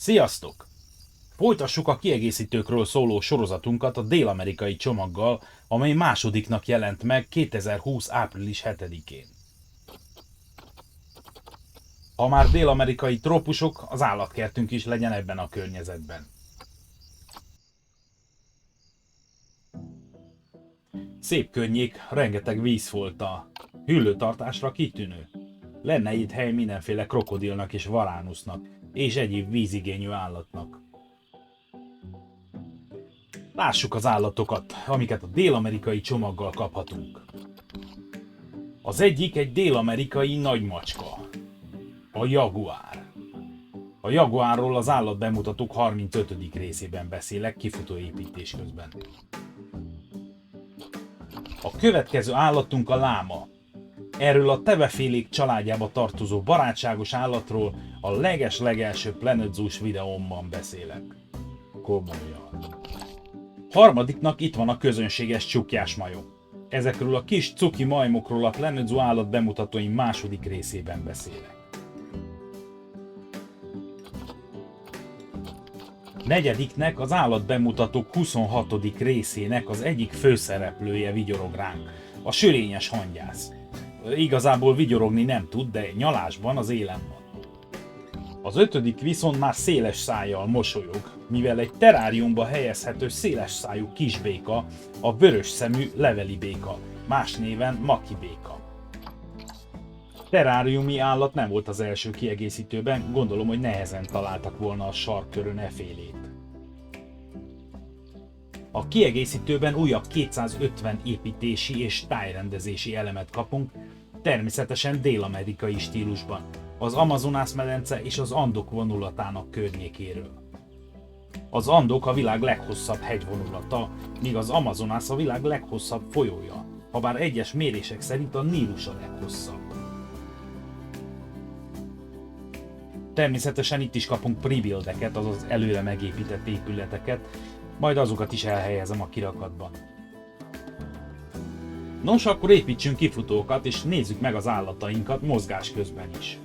Sziasztok! Folytassuk a kiegészítőkről szóló sorozatunkat a dél-amerikai csomaggal, amely másodiknak jelent meg 2020. április 7-én. Ha már dél-amerikai trópusok, az állatkertünk is legyen ebben a környezetben. Szép környék, rengeteg vízfolttal. Hüllőtartásra kitűnő. Lenne itt hely mindenféle krokodilnak és varánusznak, és egyéb vízigényű állatnak. Lássuk az állatokat, amiket a dél-amerikai csomaggal kaphatunk. Az egyik egy dél-amerikai nagymacska. A jaguár. A jaguárról az állatbemutatók 35. részében beszélek kifutóépítés közben. A következő állatunk a láma. Erről a tevefélék családjába tartozó barátságos állatról a leges-legelső Planet Zoo-s videómban beszélek. Komolyan. Harmadiknak itt van a közönséges csukjás majom. Ezekről a kis cuki majmokról a Planet Zoo állat bemutatóim második részében beszélek. Negyediknek az állatbemutatók 26. részének az egyik főszereplője vigyorog ránk, a sörényes hangyász. Igazából vigyorogni nem tud, de nyalásban az élen van. Az ötödik viszont már széles szájjal mosolyog, mivel egy teráriumba helyezhető széles szájú kisbéka, a vörös szemű leveli béka, más néven maki béka. Teráriumi állat nem volt az első kiegészítőben, gondolom, hogy nehezen találtak volna a sarkkörön efélét. A kiegészítőben újabb 250 építési és tájrendezési elemet kapunk, természetesen dél-amerikai stílusban, az Amazonas-medence és az Andok vonulatának környékéről. Az Andok a világ leghosszabb hegyvonulata, míg az Amazonas a világ leghosszabb folyója, habár egyes mérések szerint a Nílus a leghosszabb. Természetesen itt is kapunk pre-buildeket, azaz előre megépített épületeket, majd azokat is elhelyezem a kirakatban. Nos, akkor építsünk kifutókat és nézzük meg az állatainkat mozgás közben is.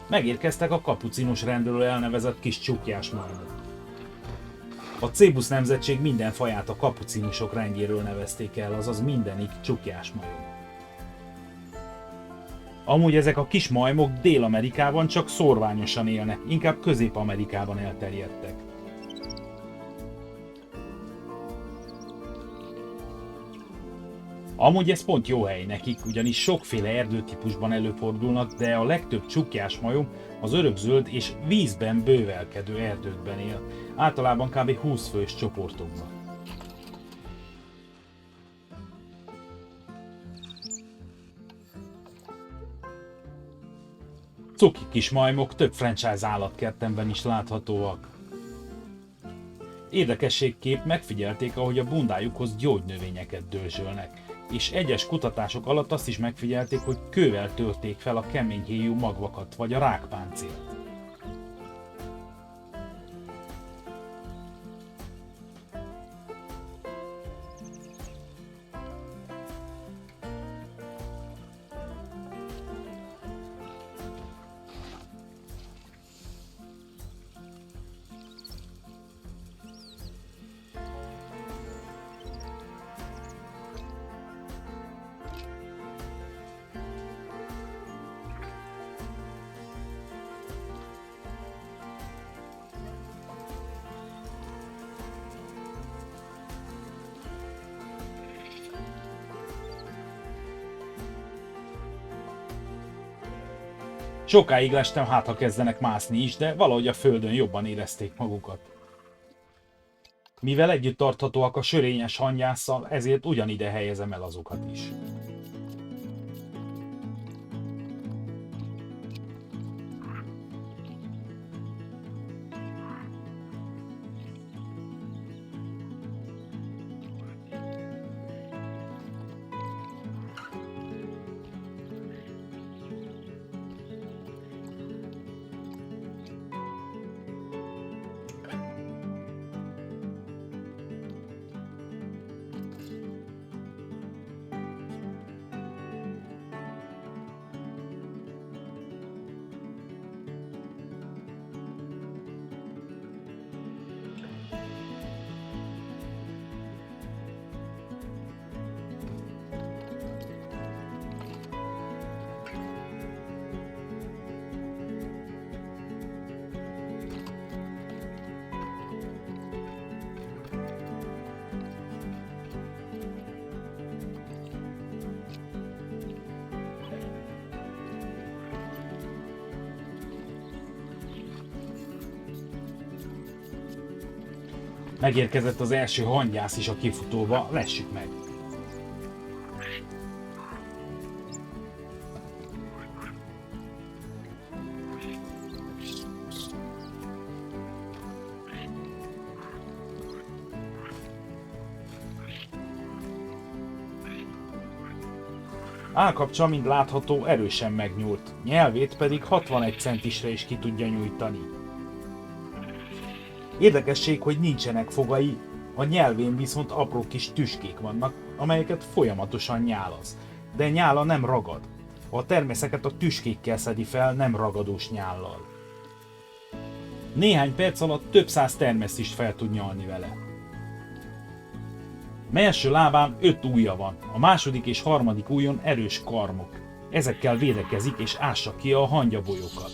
Megérkeztek a kapucinus rendről elnevezett kis csukjás majmok. A Cébus nemzetség minden faját a kapucinusok rendjéről nevezték el, azaz mindenik csukjás majom. Amúgy ezek a kis majmok Dél-Amerikában csak szórványosan élnek, inkább Közép-Amerikában elterjedtek. Amúgy ez pont jó hely nekik, ugyanis sokféle erdőtípusban előfordulnak, de a legtöbb csukjás majom az örökzöld és vízben bővelkedő erdőkben él, általában kb. 20 fős csoportokban. Cuki kis majmok több franchise állatkertemben is láthatóak. Érdekességképp megfigyelték, ahogy a bundájukhoz gyógynövényeket dörzsölnek, és egyes kutatások alatt azt is megfigyelték, hogy kővel törték fel a keményhéjú magvakat vagy a rákpáncélt. Sokáig lestem, hát ha kezdenek mászni is, de valahogy a földön jobban érezték magukat. Mivel együtt tarthatóak a sörényes hangyásszal, ezért ugyanide helyezem el azokat is. Megérkezett az első hangyász is a kifutóba, lessük meg! Állkapcsa, mint látható, erősen megnyúlt, nyelvét pedig 61 centisre is ki tudja nyújtani. Érdekesség, hogy nincsenek fogai, a nyelvén viszont apró kis tüskék vannak, amelyeket folyamatosan nyálaz. De nyála nem ragad. A természeket a tüskékkel szedi fel, nem ragadós nyállal. Néhány perc alatt több száz termeszt is fel tud nyalni vele. Első lábán 5 ujja van, a második és harmadik ujjon erős karmok. Ezekkel védekezik és ássa ki a hangyabolyokat.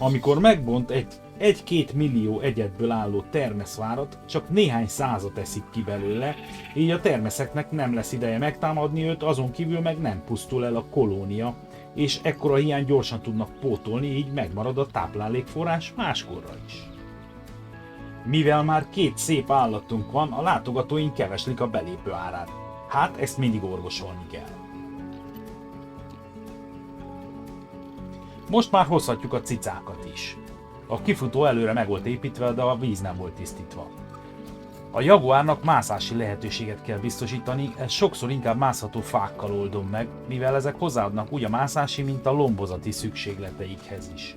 Amikor megbont egy 1-2 millió egyedből álló termeszvárat, csak néhány százat eszik ki belőle, így a termeszeknek nem lesz ideje megtámadni őt, azon kívül meg nem pusztul el a kolónia, és ekkora hiány gyorsan tudnak pótolni, így megmarad a táplálékforrás máskorra is. Mivel már 2 szép állatunk van, a látogatóink keveslik a belépő árát. Hát ezt mindig orvosolni kell. Most már hozhatjuk a cicákat is. A kifutó előre meg volt építve, de a víz nem volt tisztítva. A jaguárnak mászási lehetőséget kell biztosítani, ez sokszor inkább mászható fákkal oldom meg, mivel ezek hozzáadnak úgy a mászási, mint a lombozati szükségleteikhez is.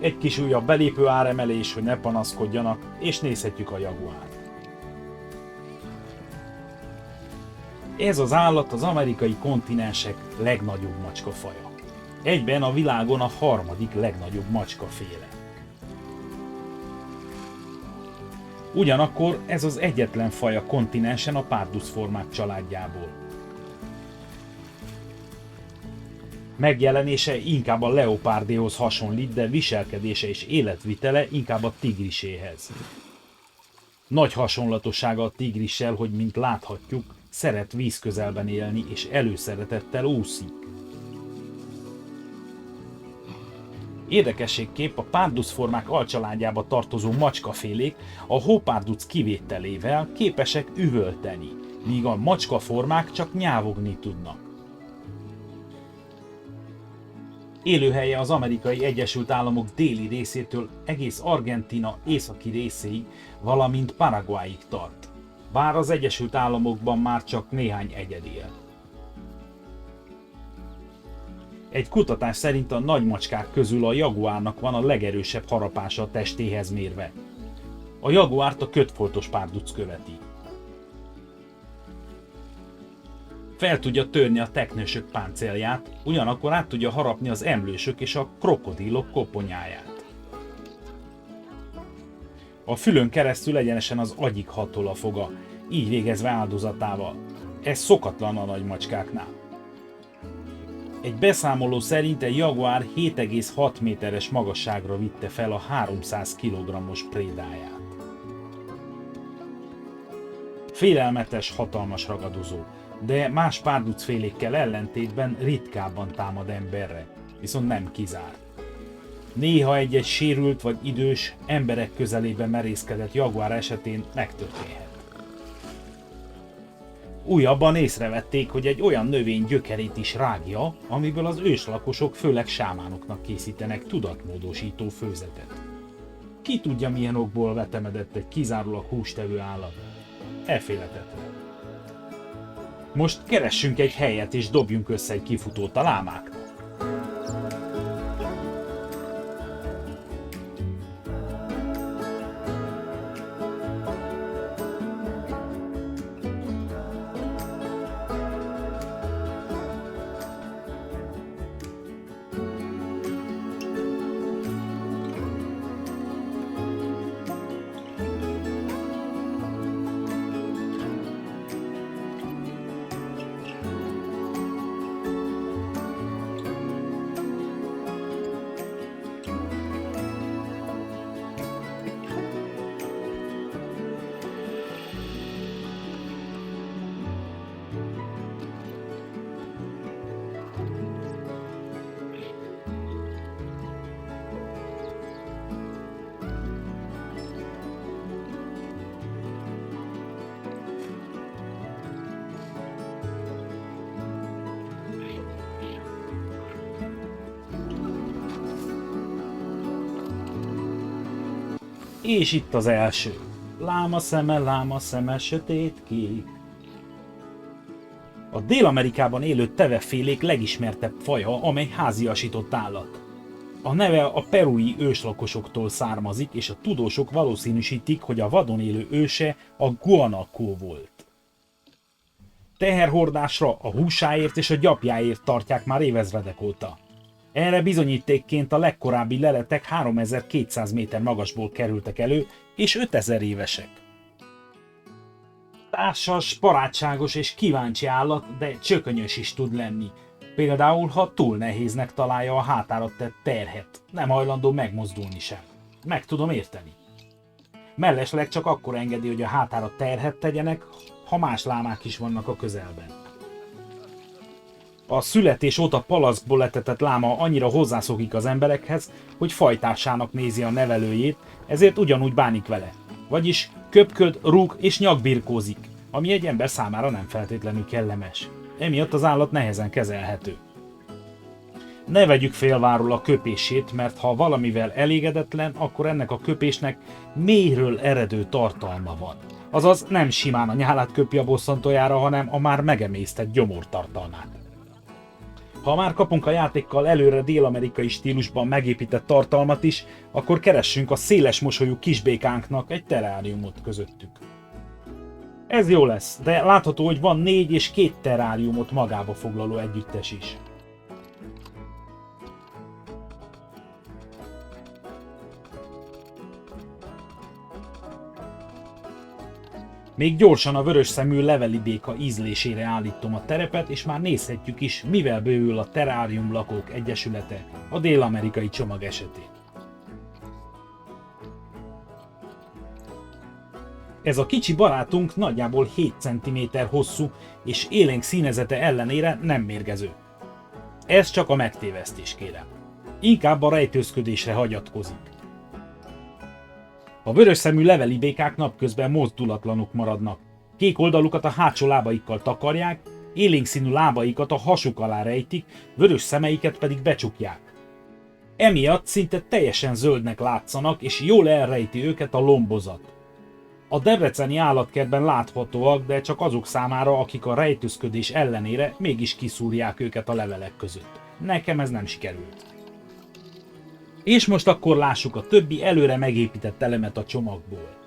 Egy kis újabb belépő áremelés, hogy ne panaszkodjanak, és nézhetjük a jaguárt. Ez az állat az amerikai kontinensek legnagyobb macskafaja. Egyben a világon a harmadik legnagyobb macskaféle. Ugyanakkor ez az egyetlen faj a kontinensen a párducformák családjából. Megjelenése inkább a leopárdéhoz hasonlít, de viselkedése és életvitele inkább a tigriséhez. Nagy hasonlatossága a tigrissel, hogy mint láthatjuk, szeret vízközelben élni és előszeretettel úszik. Érdekességképp a párducformák alcsaládjába tartozó macskafélék a hópárduc kivételével képesek üvölteni, míg a macskaformák csak nyávogni tudnak. Élőhelye az Amerikai Egyesült Államok déli részétől egész Argentína északi részéig, valamint Paraguayig tart, bár az Egyesült Államokban már csak néhány egyed él. Egy kutatás szerint a nagymacskák közül a jaguárnak van a legerősebb harapása a testéhez mérve. A jaguárt a kötfoltos párduc követi. Fel tudja törni a teknősök páncélját, ugyanakkor át tudja harapni az emlősök és a krokodilok koponyáját. A fülön keresztül egyenesen az agyig hatol a foga, így végezve áldozatával. Ez szokatlan a nagymacskáknál. Egy beszámoló szerint egy jaguár 7,6 méteres magasságra vitte fel a 300 kg-os prédáját. Félelmetes, hatalmas ragadozó, de más párducfélékkel ellentétben ritkábban támad emberre, viszont nem kizárt. Néha egy-egy sérült vagy idős, emberek közelébe merészkedett jaguár esetén megtörténhet. Újabban észrevették, hogy egy olyan növény gyökerét is rágja, amiből az őslakosok főleg sámánoknak készítenek tudatmódosító főzetet. Ki tudja, milyen okból vetemedett egy kizárólag hústevő állat? Elféletetlen. Most keressünk egy helyet és dobjunk össze egy kifutót a lámáknak. És itt az első. Láma szeme, sötét kék. A Dél-Amerikában élő tevefélék legismertebb faja, amely háziasított állat. A neve a perui őslakosoktól származik, és a tudósok valószínűsítik, hogy a vadon élő őse a guanaco volt. Teherhordásra, a húsáért és a gyapjáért tartják már évezredek óta. Erre bizonyítékként a legkorábbi leletek 3200 méter magasból kerültek elő, és 5000 évesek. Társas, barátságos és kíváncsi állat, de csökönyös is tud lenni. Például, ha túl nehéznek találja a hátára tett terhet, nem hajlandó megmozdulni sem. Meg tudom érteni. Mellesleg csak akkor engedi, hogy a hátára terhet tegyenek, ha más lámák is vannak a közelben. A születés óta palackból etetett láma annyira hozzászokik az emberekhez, hogy fajtársának nézi a nevelőjét, ezért ugyanúgy bánik vele. Vagyis köpköd, rúg és nyakbirkózik, ami egy ember számára nem feltétlenül kellemes. Emiatt az állat nehezen kezelhető. Ne vegyük félváról a köpését, mert ha valamivel elégedetlen, akkor ennek a köpésnek mélyről eredő tartalma van. Azaz nem simán a nyálát köpi a bosszantójára, hanem a már megemésztett gyomor tartalmát. Ha már kapunk a játékkal előre dél-amerikai stílusban megépített tartalmat is, akkor keressünk a széles mosolyú kisbékánknak egy teráriumot közöttük. Ez jó lesz, de látható, hogy van 4 és 2 teráriumot magába foglaló együttes is. Még gyorsan a vörös szemű leveli béka ízlésére állítom a terepet, és már nézhetjük is, mivel bővül a Terrárium Lakók Egyesülete a dél-amerikai csomag esetén. Ez a kicsi barátunk nagyjából 7 cm hosszú, és élénk színezete ellenére nem mérgező. Ez csak a megtévesztés, kérem. Inkább a rejtőzködésre hagyatkozik. A vörös szemű leveli békák napközben mozdulatlanok maradnak. Kék oldalukat a hátsó lábaikkal takarják, élénk színű lábaikat a hasuk alá rejtik, vörös szemeiket pedig becsukják. Emiatt szinte teljesen zöldnek látszanak, és jól elrejti őket a lombozat. A debreceni állatkertben láthatóak, de csak azok számára, akik a rejtőzködés ellenére mégis kiszúrják őket a levelek között. Nekem ez nem sikerült. És most akkor lássuk a többi előre megépített elemet a csomagból.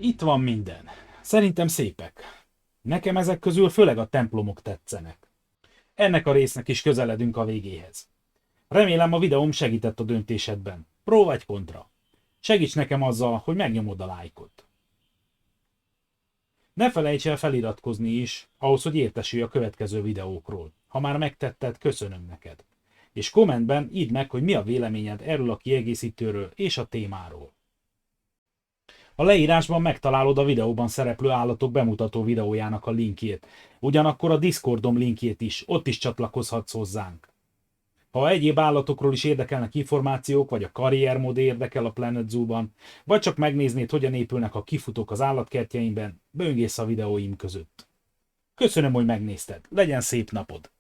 Itt van minden. Szerintem szépek. Nekem ezek közül főleg a templomok tetszenek. Ennek a résznek is közeledünk a végéhez. Remélem a videóm segített a döntésedben. Pro vagy kontra. Segíts nekem azzal, hogy megnyomod a lájkot. Ne felejts el feliratkozni is, ahhoz, hogy értesülj a következő videókról. Ha már megtetted, köszönöm neked. És kommentben írd meg, hogy mi a véleményed erről a kiegészítőről és a témáról. A leírásban megtalálod a videóban szereplő állatok bemutató videójának a linkjét, ugyanakkor a Discordom linkjét is, ott is csatlakozhatsz hozzánk. Ha egyéb állatokról is érdekelnek információk, vagy a karriermód érdekel a Planet Zoo-ban, vagy csak megnéznéd, hogyan épülnek a kifutók az állatkertjeimben, böngész a videóim között. Köszönöm, hogy megnézted, legyen szép napod!